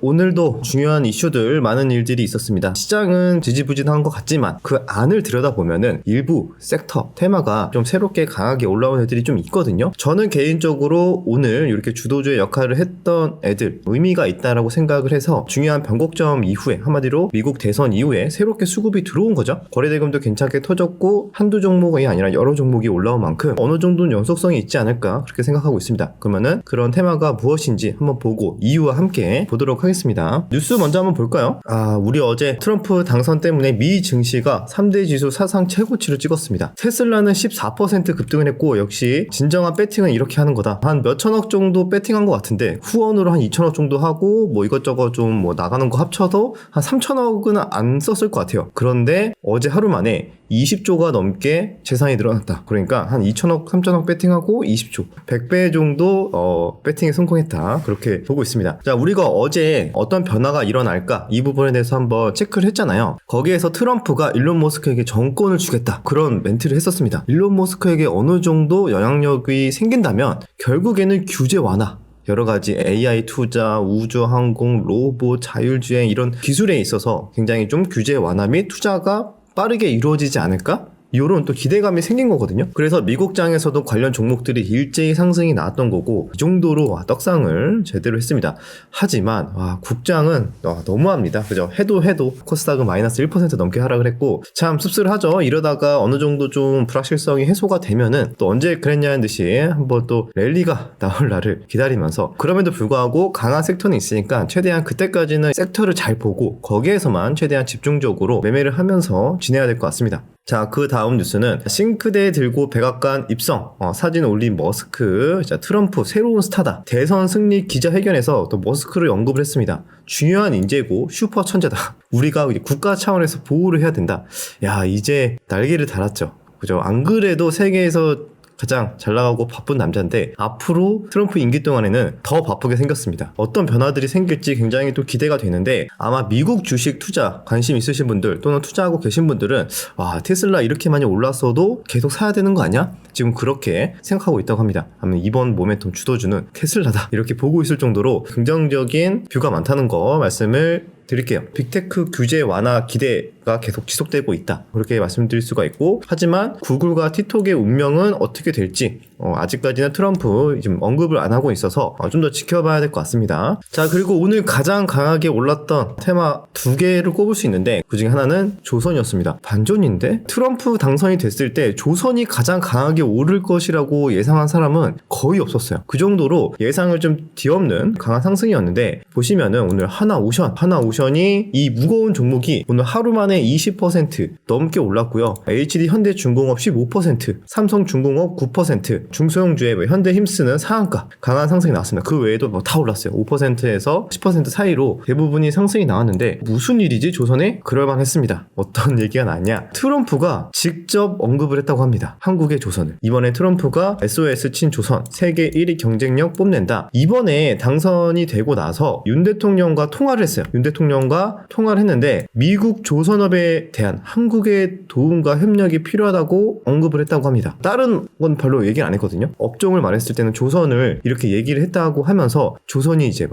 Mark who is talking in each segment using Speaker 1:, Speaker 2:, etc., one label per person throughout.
Speaker 1: 오늘도 중요한 이슈들 많은 일들이 있었습니다. 시장은 지지부진한 것 같지만 그 안을 들여다보면은 일부 섹터 테마가 좀 새롭게 강하게 올라온 애들이 좀 있거든요. 저는 개인적으로 오늘 이렇게 주도주의 역할을 했던 애들 의미가 있다라고 생각을 해서 중요한 변곡점 이후에 한마디로 미국 대선 이후에 새롭게 수급이 들어온 거죠. 거래대금도 괜찮게 터졌고 한두 종목이 아니라 여러 종목이 올라온 만큼 어느 정도는 연속성이 있지 않을까 그렇게 생각하고 있습니다. 그러면은 그런 테마가 무엇인지 한번 보고 이유와 함께 보도록 하겠습니다. 뉴스 먼저 한번 볼까요? 우리 어제 트럼프 당선 때문에 미 증시가 3대 지수 사상 최고치를 찍었습니다. 테슬라는 14% 급등을 했고 역시 진정한 배팅은 이렇게 하는 거다. 한 몇천억 정도 배팅한 것 같은데 후원으로 한 2천억 정도 하고 뭐 이것저것 좀 뭐 나가는 거 합쳐도 한 3천억은 안 썼을 것 같아요. 그런데 어제 하루 만에 20조가 넘게 재산이 늘어났다. 그러니까 한 2천억, 3천억 배팅하고 20조. 100배 정도 배팅에 성공했다. 그렇게 보고 있습니다. 자, 우리가 어제 어떤 변화가 일어날까? 이 부분에 대해서 한번 체크를 했잖아요. 거기에서 트럼프가 일론 머스크에게 정권을 주겠다. 그런 멘트를 했었습니다. 일론 머스크에게 어느 정도 영향력이 생긴다면 결국에는 규제 완화. 여러 가지 AI 투자, 우주, 항공, 로봇, 자율주행 이런 기술에 있어서 굉장히 좀 규제 완화 및 투자가 빠르게 이루어지지 않을까? 이런 또 기대감이 생긴 거거든요. 그래서 미국장에서도 관련 종목들이 일제히 상승이 나왔던 거고 이 정도로 떡상을 제대로 했습니다. 하지만 국장은 너무합니다. 그죠? 해도 코스닥은 마이너스 1% 넘게 하락을 했고 참 씁쓸하죠. 이러다가 어느 정도 좀 불확실성이 해소가 되면은 또 언제 그랬냐는 듯이 한번 또 랠리가 나올 날을 기다리면서 그럼에도 불구하고 강한 섹터는 있으니까 최대한 그때까지는 섹터를 잘 보고 거기에서만 최대한 집중적으로 매매를 하면서 지내야 될 것 같습니다. 자, 그 다음 뉴스는 싱크대 들고 백악관 입성 사진 올린 머스크. 자, 트럼프 새로운 스타다. 대선 승리 기자회견에서 또 머스크를 언급을 했습니다. 중요한 인재고 슈퍼 천재다. 우리가 국가 차원에서 보호를 해야 된다. 야, 이제 날개를 달았죠. 그죠? 안 그래도 세계에서 가장 잘 나가고 바쁜 남자인데 앞으로 트럼프 임기 동안에는 더 바쁘게 생겼습니다. 어떤 변화들이 생길지 굉장히 또 기대가 되는데 아마 미국 주식 투자 관심 있으신 분들 또는 투자하고 계신 분들은 테슬라 이렇게 많이 올랐어도 계속 사야 되는 거 아니야? 지금 그렇게 생각하고 있다고 합니다. 아마 이번 모멘텀 주도주는 테슬라다 이렇게 보고 있을 정도로 긍정적인 뷰가 많다는 거 말씀을 드릴게요. 빅테크 규제 완화 기대가 계속 지속되고 있다. 그렇게 말씀드릴 수가 있고 하지만 구글과 틱톡의 운명은 어떻게 될지 아직까지는 트럼프 지금 언급을 안 하고 있어서 좀 더 지켜봐야 될 것 같습니다. 자, 그리고 오늘 가장 강하게 올랐던 테마 두 개를 꼽을 수 있는데 그중에 하나는 조선이었습니다. 반전인데 트럼프 당선이 됐을 때 조선이 가장 강하게 오를 것이라고 예상한 사람은 거의 없었어요. 그 정도로 예상을 좀 뒤엎는 강한 상승이었는데 보시면은 오늘 하나오션이 이 무거운 종목이 오늘 하루 만에 20% 넘게 올랐고요. HD 현대중공업 15%, 삼성중공업 9%, 중소형주의 현대힘스는 상한가 강한 상승이 나왔습니다. 그 외에도 다 올랐어요. 5%에서 10% 사이로 대부분이 상승이 나왔는데 무슨 일이지 조선에? 그럴만했습니다. 어떤 얘기가 나왔냐? 트럼프가 직접 언급을 했다고 합니다. 한국의 조선을. 이번에 트럼프가 SOS 친 조선 세계 1위 경쟁력 뽐낸다. 이번에 당선이 되고 나서 윤 대통령과 통화를 했어요. 윤 대통령과 통화를 했는데 미국 조선업에 대한 한국의 도움과 협력이 필요하다고 언급을 했다고 합니다. 다른 건 별로 얘기를 안 했거든요. 업종을 말했을 때는 조선을 이렇게 얘기를 했다고 하면서 조선이 이제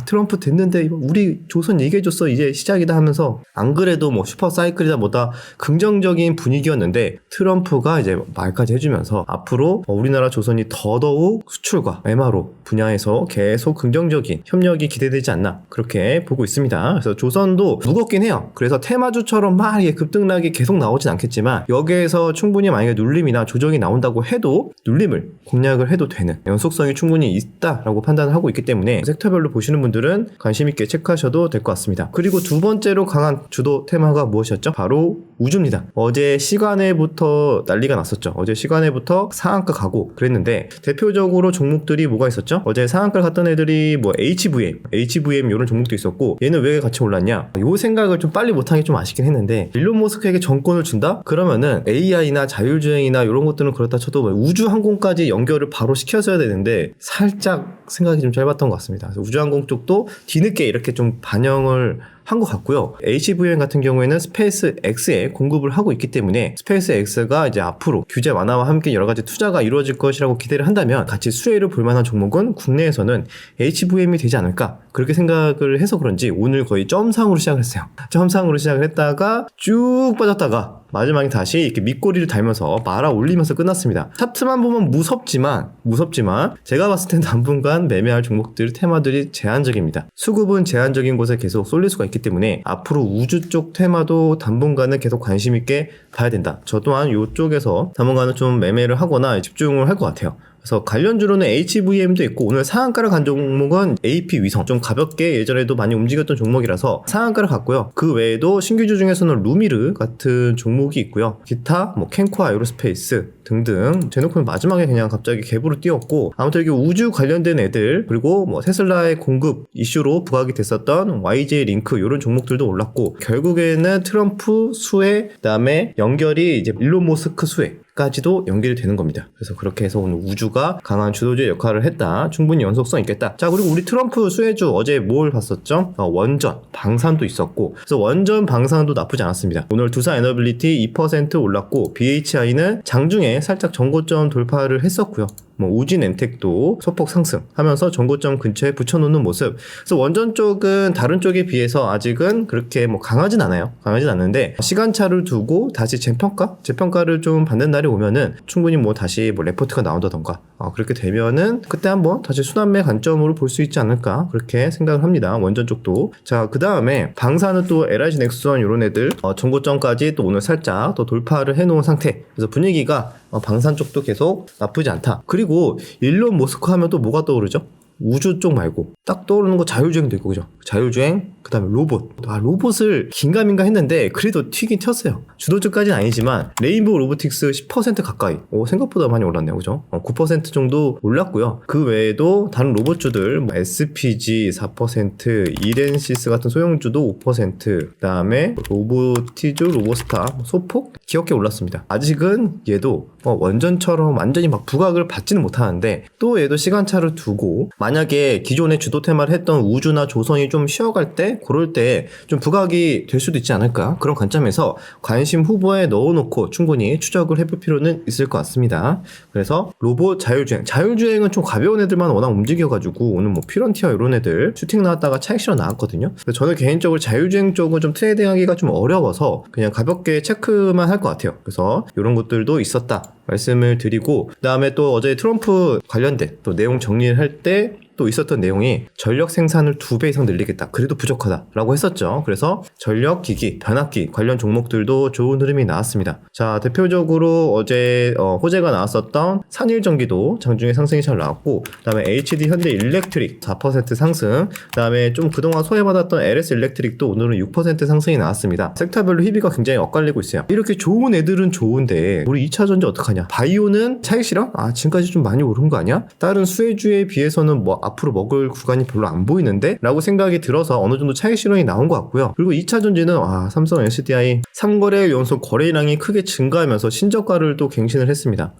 Speaker 1: 트럼프 됐는데 우리 조선 얘기해줬어 이제 시작이다 하면서 안 그래도 슈퍼사이클이다 뭐다 긍정적인 분위기였는데 트럼프가 이제 말까지 해주면서 앞으로 우리나라 조선이 더더욱 수출과 MRO 분야에서 계속 긍정적인 협력이 기대되지 않나 그렇게 보고 있습니다. 그래서 조선도 무겁긴 해요. 그래서 테마주처럼 막 급등락이 계속 나오진 않겠지만 여기에서 충분히 만약에 눌림이나 조정이 나온다고 해도 눌림을 공략을 해도 되는 연속성이 충분히 있다라고 판단을 하고 있기 때문에 섹터별로 보시는 분들은 관심 있게 체크하셔도 될 것 같습니다. 그리고 두 번째로 강한 주도 테마가 무엇이었죠? 바로 우주입니다. 어제 시간에부터 난리가 났었죠. 어제 시간에부터 상한가 가고 그랬는데 대표적으로 종목들이 뭐가 있었죠? 어제 상한가 갔던 애들이 HVM 이런 종목도 있었고 얘는 왜 같이 올랐냐? 요 생각을 좀 빨리 못한 게 좀 아쉽긴 했는데 일론 머스크에게 정권을 준다? 그러면은 AI나 자율주행이나 이런 것들은 그렇다 쳐도 우주항공까지 연결을 바로 시켜줘야 되는데 살짝 생각이 좀 짧았던 것 같습니다. 그래서 우주항공 쪽도 뒤늦게 이렇게 좀 반영을 한 것 같고요. HVM 같은 경우에는 스페이스 X에 공급을 하고 있기 때문에 스페이스 X가 이제 앞으로 규제 완화와 함께 여러 가지 투자가 이루어질 것이라고 기대를 한다면 같이 수혜를 볼 만한 종목은 국내에서는 HVM이 되지 않을까 그렇게 생각을 해서 그런지 오늘 거의 점상으로 시작을 했어요. 점상으로 시작을 했다가 쭉 빠졌다가 마지막에 다시 이렇게 밑꼬리를 달면서 말아 올리면서 끝났습니다. 차트만 보면 무섭지만 제가 봤을 땐 당분간 매매할 종목들 테마들이 제한적입니다. 수급은 제한적인 곳에 계속 쏠릴 수가 있기 때문에 앞으로 우주 쪽 테마도 당분간은 계속 관심 있게 봐야 된다. 저 또한 이쪽에서 당분간은 좀 매매를 하거나 집중을 할 것 같아요. 그래서 관련주로는 HVM도 있고 오늘 상한가를 간 종목은 AP 위성 좀 가볍게 예전에도 많이 움직였던 종목이라서 상한가를 갔고요. 그 외에도 신규주 중에서는 루미르 같은 종목이 있고요. 기타 뭐 캔코아 에어로스페이스 등등 제놓고는 마지막에 그냥 갑자기 갭으로 뛰었고 아무튼 이게 우주 관련된 애들 그리고 뭐 테슬라의 공급 이슈로 부각이 됐었던 YJ 링크 이런 종목들도 올랐고 결국에는 트럼프 수혜 그다음에 연결이 이제 일론 머스크 수혜 까지도 연결이 되는 겁니다. 그래서 그렇게 해서 오늘 우주가 강한 주도주의 역할을 했다. 충분히 연속성 있겠다. 자, 그리고 우리 트럼프 수혜주 어제 뭘 봤었죠? 원전, 방산도 있었고 그래서 원전, 방산도 나쁘지 않았습니다. 오늘 두산 에너빌리티 2% 올랐고 BHI는 장중에 살짝 전고점 돌파를 했었고요. 뭐 우진 엔텍도 소폭 상승하면서 전고점 근처에 붙여놓는 모습. 그래서 원전 쪽은 다른 쪽에 비해서 아직은 그렇게 뭐 강하진 않아요. 강하진 않는데 시간차를 두고 다시 재평가를 좀 받는 날이 오면은 충분히 뭐 다시 뭐 레포트가 나온다던가 그렇게 되면은 그때 한번 다시 순환매 관점으로 볼 수 있지 않을까 그렇게 생각을 합니다. 원전 쪽도. 자, 그 다음에 방사는 또 LIG 넥스원 이런 애들 전고점까지 또 오늘 살짝 또 돌파를 해놓은 상태. 그래서 분위기가 방산 쪽도 계속 나쁘지 않다. 그리고 일론 머스크 하면 또 뭐가 떠오르죠? 우주 쪽 말고 딱 떠오르는 거 자율주행도 있고 그죠? 자율주행 그 다음에 로봇 로봇을 긴가민가 했는데 그래도 튀긴 튀었어요. 주도주까지는 아니지만 레인보우 로보틱스 10% 가까이 생각보다 많이 올랐네요. 그죠? 9% 정도 올랐고요. 그 외에도 다른 로봇주들 뭐 SPG 4% 이렌시스 같은 소형주도 5% 그 다음에 로보티즈 로보스타 소폭 기억해 올랐습니다. 아직은 얘도 원전처럼 완전히 막 부각을 받지는 못하는데 또 얘도 시간차를 두고 만약에 기존의 주도 테마를 했던 우주나 조선이 좀 쉬어갈 때 그럴 때 좀 부각이 될 수도 있지 않을까 그런 관점에서 관심 후보에 넣어놓고 충분히 추적을 해볼 필요는 있을 것 같습니다. 그래서 로봇 자율주행은 좀 가벼운 애들만 워낙 움직여가지고 오늘 뭐 피런티어 이런 애들 슈팅 나왔다가 차익실현 나왔거든요. 그래서 저는 개인적으로 자율주행 쪽은 좀 트레이딩하기가 좀 어려워서 그냥 가볍게 체크만 할 것 같아요. 그래서 이런 것들도 있었다 말씀을 드리고 그 다음에 또 어제 트럼프 관련된 또 내용 정리를 할 때 또 있었던 내용이 전력 생산을 2배 이상 늘리겠다. 그래도 부족하다라고 했었죠. 그래서 전력기기, 변압기 관련 종목들도 좋은 흐름이 나왔습니다. 자, 대표적으로 어제 호재가 나왔었던 산일전기도 장중에 상승이 잘 나왔고 그 다음에 HD 현대 일렉트릭 4% 상승 그 다음에 좀 그동안 소외받았던 LS 일렉트릭도 오늘은 6% 상승이 나왔습니다. 섹터별로 희비가 굉장히 엇갈리고 있어요. 이렇게 좋은 애들은 좋은데 우리 2차전지 어떡하냐. 바이오는 차익실현? 지금까지 좀 많이 오른 거 아니야? 다른 수혜주에 비해서는 뭐 앞으로 먹을 구간이 별로 안 보이는데? 라고 생각이 들어서 어느 정도 차익 실현이 나온 것 같고요. 그리고 2차전지는 삼성 SDI 3거래일 연속 거래량이 크게 증가하면서 신저가를 또 갱신을 했습니다.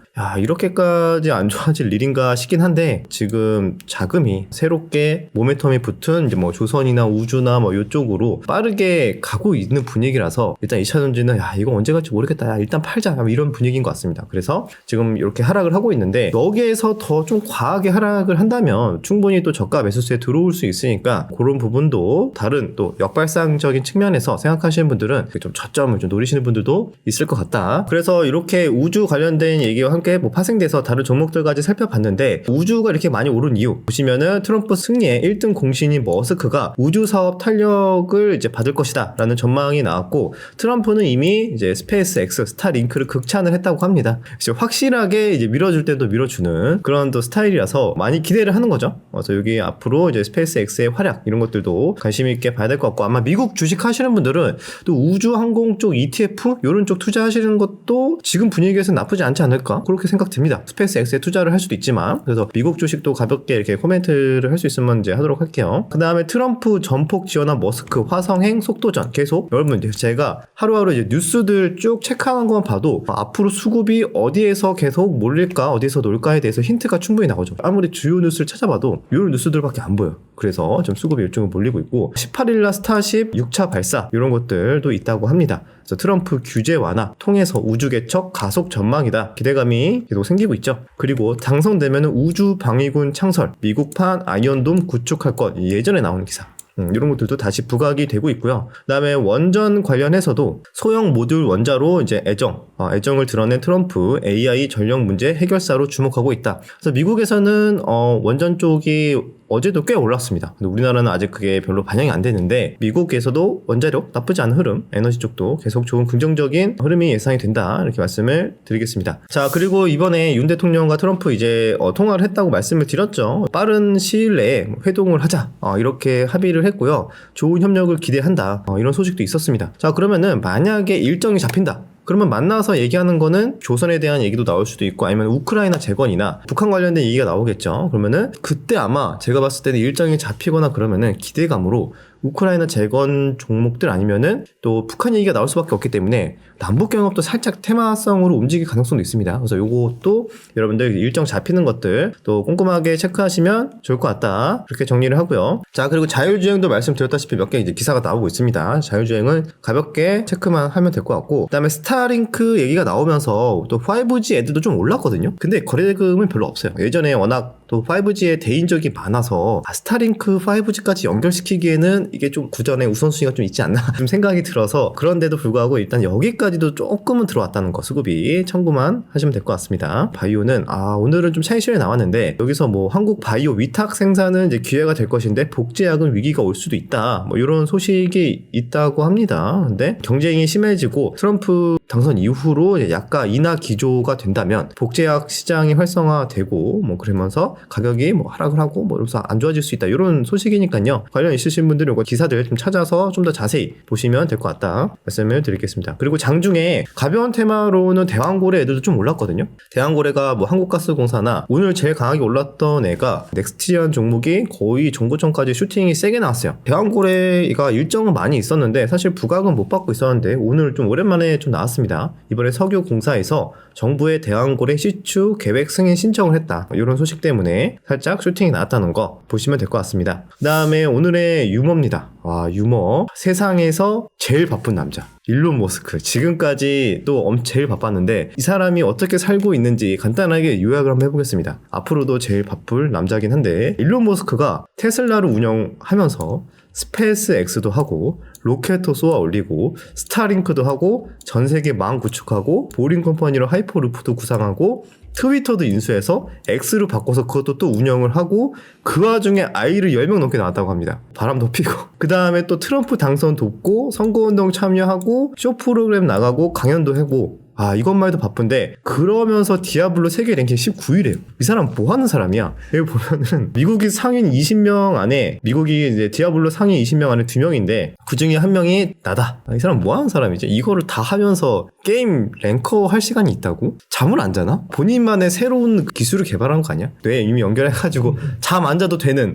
Speaker 1: 이렇게까지 안 좋아질 일인가 싶긴 한데 지금 자금이 새롭게 모멘텀이 붙은 이제 뭐 조선이나 우주나 뭐 이쪽으로 빠르게 가고 있는 분위기라서 일단 2차전지는 이거 언제 갈지 모르겠다. 일단 팔자. 이런 분위기인 것 같습니다. 그래서 지금 이렇게 하락을 하고 있는데 여기에서 더 좀 과하게 하락을 한다면 충분히 또 저가 매수세에 들어올 수 있으니까 그런 부분도 다른 또 역발상적인 측면에서 생각하시는 분들은 좀 저점을 좀 노리시는 분들도 있을 것 같다. 그래서 이렇게 우주 관련된 얘기와 함께 뭐 파생돼서 다른 종목들까지 살펴봤는데 우주가 이렇게 많이 오른 이유 보시면은 트럼프 승리의 1등 공신인 머스크가 우주 사업 탄력을 이제 받을 것이다 라는 전망이 나왔고 트럼프는 이미 이제 스페이스 X 스타링크를 극찬을 했다고 합니다. 확실하게 이제 밀어줄 때도 밀어주는 그런 또 스타일이라서 많이 기대를 하는 거죠. 그래서 여기 앞으로 이제 스페이스 X의 활약 이런 것들도 관심 있게 봐야 될 것 같고 아마 미국 주식 하시는 분들은 또 우주 항공 쪽 ETF 이런 쪽 투자하시는 것도 지금 분위기에서 나쁘지 않지 않을까 그렇게 생각됩니다. 스페이스 X에 투자를 할 수도 있지만 그래서 미국 주식도 가볍게 이렇게 코멘트를 할 수 있으면 이제 하도록 할게요. 그 다음에 트럼프 전폭 지원한 머스크 화성행 속도전 계속 여러분 제가 하루하루 이제 뉴스들 쭉 체크하는 것만 봐도 앞으로 수급이 어디에서 계속 몰릴까 어디에서 놀까에 대해서 힌트가 충분히 나오죠. 아무리 주요 뉴스를 찾아봐도 봐도 이런 뉴스들밖에 안 보여요. 그래서 좀 수급이 일종은 몰리고 있고 18일날 스타쉽 6차 발사 이런 것들도 있다고 합니다. 그래서 트럼프 규제 완화 통해서 우주 개척 가속 전망이다. 기대감이 계속 생기고 있죠. 그리고 당선되면 우주 방위군 창설, 미국판 아이언돔 구축할 것 예전에 나오는 기사. 이런 것들도 다시 부각이 되고 있고요. 그다음에 원전 관련해서도 소형 모듈 원자로 이제 애정을 드러낸 트럼프 AI 전력 문제 해결사로 주목하고 있다. 그래서 미국에서는 원전 쪽이 어제도 꽤 올랐습니다. 근데 우리나라는 아직 그게 별로 반영이 안 되는데 미국에서도 원자력 나쁘지 않은 흐름, 에너지 쪽도 계속 좋은 긍정적인 흐름이 예상이 된다. 이렇게 말씀을 드리겠습니다. 자, 그리고 이번에 윤 대통령과 트럼프 이제 통화를 했다고 말씀을 드렸죠. 빠른 시일 내에 회동을 하자. 이렇게 합의를 했고요. 좋은 협력을 기대한다. 이런 소식도 있었습니다. 자, 그러면은 만약에 일정이 잡힌다. 그러면 만나서 얘기하는 거는 조선에 대한 얘기도 나올 수도 있고 아니면 우크라이나 재건이나 북한 관련된 얘기가 나오겠죠. 그러면은 그때 아마 제가 봤을 때는 일정이 잡히거나 그러면은 기대감으로 우크라이나 재건 종목들 아니면은 또 북한 얘기가 나올 수밖에 없기 때문에 남북 경협도 살짝 테마성으로 움직일 가능성도 있습니다. 그래서 요것도 여러분들 일정 잡히는 것들 또 꼼꼼하게 체크하시면 좋을 것 같다. 그렇게 정리를 하고요. 자, 그리고 자율주행도 말씀드렸다시피 몇 개 이제 기사가 나오고 있습니다. 자율주행은 가볍게 체크만 하면 될 것 같고, 그다음에 스타링크 얘기가 나오면서 또 5G 애들도 좀 올랐거든요. 근데 거래대금은 별로 없어요. 예전에 워낙 또 5G에 대인적이 많아서 스타링크 5G까지 연결시키기에는 이게 좀 구전에 우선순위가 좀 있지 않나 좀 생각이 들어서, 그런데도 불구하고 일단 여기까지도 조금은 들어왔다는 거 수급이 참고만 하시면 될 것 같습니다. 바이오는 오늘은 좀 차익실에 나왔는데 여기서 뭐 한국 바이오 위탁 생산은 이제 기회가 될 것인데 복제약은 위기가 올 수도 있다, 뭐 이런 소식이 있다고 합니다. 근데 경쟁이 심해지고 트럼프 당선 이후로 이제 약가 인하 기조가 된다면 복제약 시장이 활성화되고 뭐 그러면서 가격이 뭐 하락을 하고 뭐 이러면서 안 좋아질 수 있다, 이런 소식이니까요. 관련 있으신 분들은 이거 기사들 좀 찾아서 좀 더 자세히 보시면 될 것 같다 말씀을 드리겠습니다. 그리고 장중에 가벼운 테마로는 대왕고래 애들도 좀 올랐거든요. 대왕고래가 뭐 한국가스공사나 오늘 제일 강하게 올랐던 애가 넥스티리안 종목이 거의 종고점까지 슈팅이 세게 나왔어요. 대왕고래가 일정은 많이 있었는데 사실 부각은 못 받고 있었는데 오늘 좀 오랜만에 좀 나왔습니다. 이번에 석유공사에서 정부의 대왕고래 시추 계획 승인 신청을 했다, 이런 소식 때문에 살짝 슈팅이 나왔다는 거 보시면 될 것 같습니다. 그 다음에 오늘의 유머입니다. 유머, 세상에서 제일 바쁜 남자 일론 머스크. 지금까지 또 제일 바빴는데 이 사람이 어떻게 살고 있는지 간단하게 요약을 한번 해보겠습니다. 앞으로도 제일 바쁠 남자긴 한데, 일론 머스크가 테슬라를 운영하면서 스페이스X도 하고 로켓도 쏘아 올리고 스타링크도 하고 전세계 망 구축하고 보링 컴퍼니로 하이퍼루프도 구상하고 트위터도 인수해서 X로 바꿔서 그것도 또 운영을 하고 그 와중에 아이를 10명 넘게 낳았다고 합니다. 바람도 피고. 그 다음에 또 트럼프 당선 돕고 선거운동 참여하고 쇼 프로그램 나가고 강연도 하고, 이것만 해도 바쁜데 그러면서 디아블로 세계 랭킹 19위래요. 이 사람 뭐 하는 사람이야? 여기 보면은 미국이 상인 20명 안에, 미국이 이제 디아블로 상인 20명 안에 2명인데 그 중에 한 명이 나다. 이 사람 뭐 하는 사람이지? 이거를 다 하면서 게임 랭커 할 시간이 있다고? 잠을 안 자나? 본인만의 새로운 기술을 개발한 거 아니야? 뇌에 이미 연결해가지고 잠 안 자도 되는,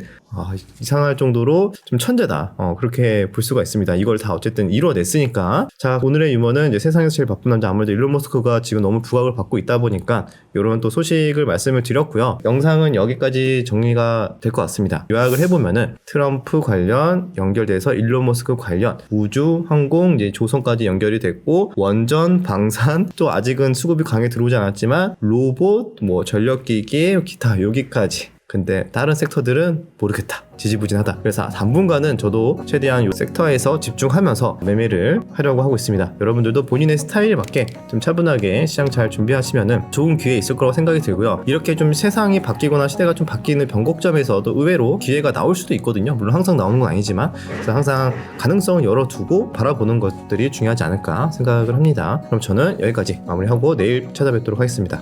Speaker 1: 이상할 정도로 좀 천재다. 그렇게 볼 수가 있습니다. 이걸 다 어쨌든 이뤄냈으니까. 자, 오늘의 유머는 이제 세상에서 제일 바쁜 남자, 아무래도 일론 머스크가 지금 너무 부각을 받고 있다 보니까 이런 또 소식을 말씀을 드렸고요. 영상은 여기까지 정리가 될 것 같습니다. 요약을 해보면은 트럼프 관련 연결돼서 일론 머스크 관련 우주, 항공, 이제 조선까지 연결이 됐고, 원전, 방산, 또 아직은 수급이 강하게 들어오지 않았지만 로봇, 뭐 전력기기, 기타 여기까지. 근데 다른 섹터들은 모르겠다, 지지부진하다. 그래서 당분간은 저도 최대한 이 섹터에서 집중하면서 매매를 하려고 하고 있습니다. 여러분들도 본인의 스타일에 맞게 좀 차분하게 시장 잘 준비하시면은 좋은 기회 있을 거라고 생각이 들고요. 이렇게 좀 세상이 바뀌거나 시대가 좀 바뀌는 변곡점에서도 의외로 기회가 나올 수도 있거든요. 물론 항상 나오는 건 아니지만, 그래서 항상 가능성을 열어두고 바라보는 것들이 중요하지 않을까 생각을 합니다. 그럼 저는 여기까지 마무리하고 내일 찾아뵙도록 하겠습니다.